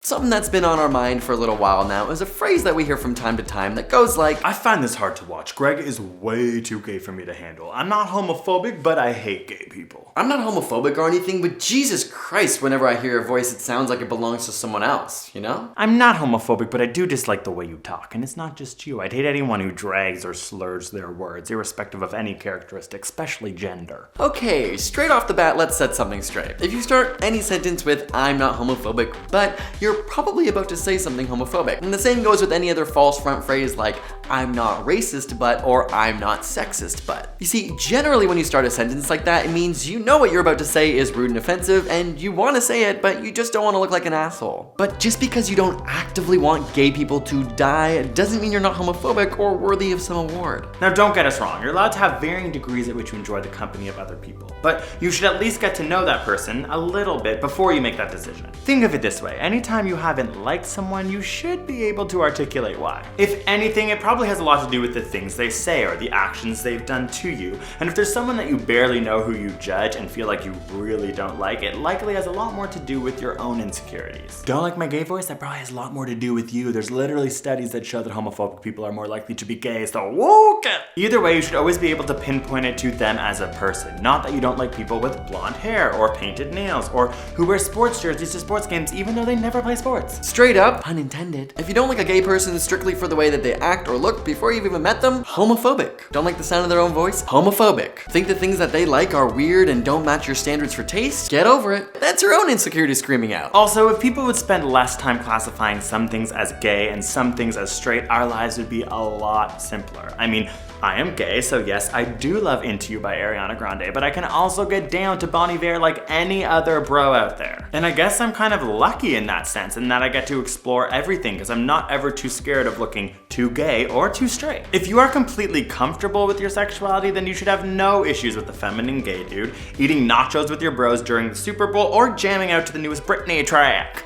Something that's been on our mind for a little while now is a phrase that we hear from time to time that goes like, I find this hard to watch. Greg is way too gay for me to handle. I'm not homophobic, but I hate gay people. I'm not homophobic or anything, but Jesus Christ, whenever I hear your voice, it sounds like it belongs to someone else, you know? I'm not homophobic, but I do dislike the way you talk, and it's not just you. I'd hate anyone who drags or slurs their words, irrespective of any characteristic, especially gender. Okay, straight off the bat, let's set something straight. If you start any sentence with, I'm not homophobic, but you're probably about to say something homophobic. And the same goes with any other false front phrase like, I'm not racist, but, or I'm not sexist, but. You see, generally when you start a sentence like that, it means you know what you're about to say is rude and offensive, and you want to say it, but you just don't want to look like an asshole. But just because you don't actively want gay people to die doesn't mean you're not homophobic or worthy of some award. Now don't get us wrong, you're allowed to have varying degrees at which you enjoy the company of other people. But you should at least get to know that person a little bit before you make that decision. Think of it this way, anytime you haven't liked someone, you should be able to articulate why. If anything, it probably has a lot to do with the things they say or the actions they've done to you. And if there's someone that you barely know who you judge and feel like you really don't like, it likely has a lot more to do with your own insecurities. Don't like my gay voice? That probably has a lot more to do with you. There's literally studies that show that homophobic people are more likely to be gay, so woke it! Either way, you should always be able to pinpoint it to them as a person. Not that you don't like people with blonde hair or painted nails or who wear sports jerseys to sports games even though they never play sports. Straight up, pun intended. If you don't like a gay person strictly for the way that they act or look before you've even met them, homophobic. Don't like the sound of their own voice? Homophobic. Think the things that they like are weird and don't match your standards for taste? Get over it. That's your own insecurity screaming out. Also, if people would spend less time classifying some things as gay and some things as straight, our lives would be a lot simpler. I mean, I am gay, so yes, I do love Into You by Ariana Grande, but I can also get down to Bon Iver like any other bro out there. And I guess I'm kind of lucky in that sense, in that I get to explore everything, because I'm not ever too scared of looking too gay or too straight. If you are completely comfortable with your sexuality, then you should have no issues with the feminine gay dude, eating nachos with your bros during the Super Bowl, or jamming out to the newest Britney track.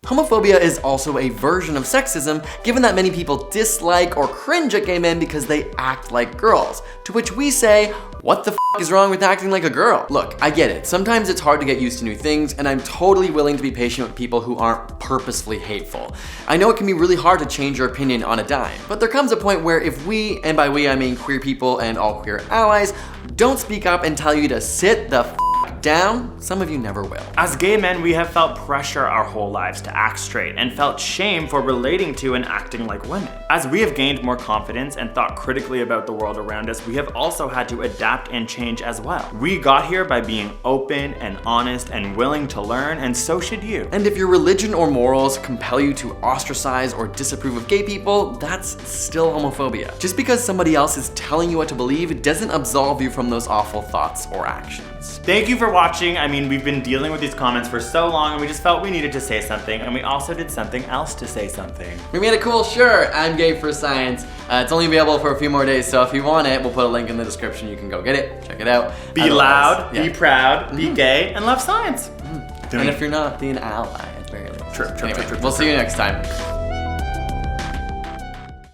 Homophobia is also a version of sexism, given that many people dislike or cringe at gay men because they act like girls. To which we say, what the f is wrong with acting like a girl? Look, I get it. Sometimes it's hard to get used to new things, and I'm totally willing to be patient with people who aren't purposefully hateful. I know it can be really hard to change your opinion on a dime, but there comes a point where if we, and by we I mean queer people and all queer allies, don't speak up and tell you to sit the f down, some of you never will. As gay men, we have felt pressure our whole lives to act straight and felt shame for relating to and acting like women. As we have gained more confidence and thought critically about the world around us, we have also had to adapt and change as well. We got here by being open and honest and willing to learn, and so should you. And if your religion or morals compel you to ostracize or disapprove of gay people, that's still homophobia. Just because somebody else is telling you what to believe, it doesn't absolve you from those awful thoughts or actions. Thank you for watching. I mean, we've been dealing with these comments for so long, and we just felt we needed to say something, and we also did something else to say something. We made a cool shirt, I'm gay for science. It's only available for a few more days, so if you want it, we'll put a link in the description. You can go get it, check it out. Be loud, be proud, be gay, and love science. And if you're not, be an ally at the very least. True, We'll see you next time.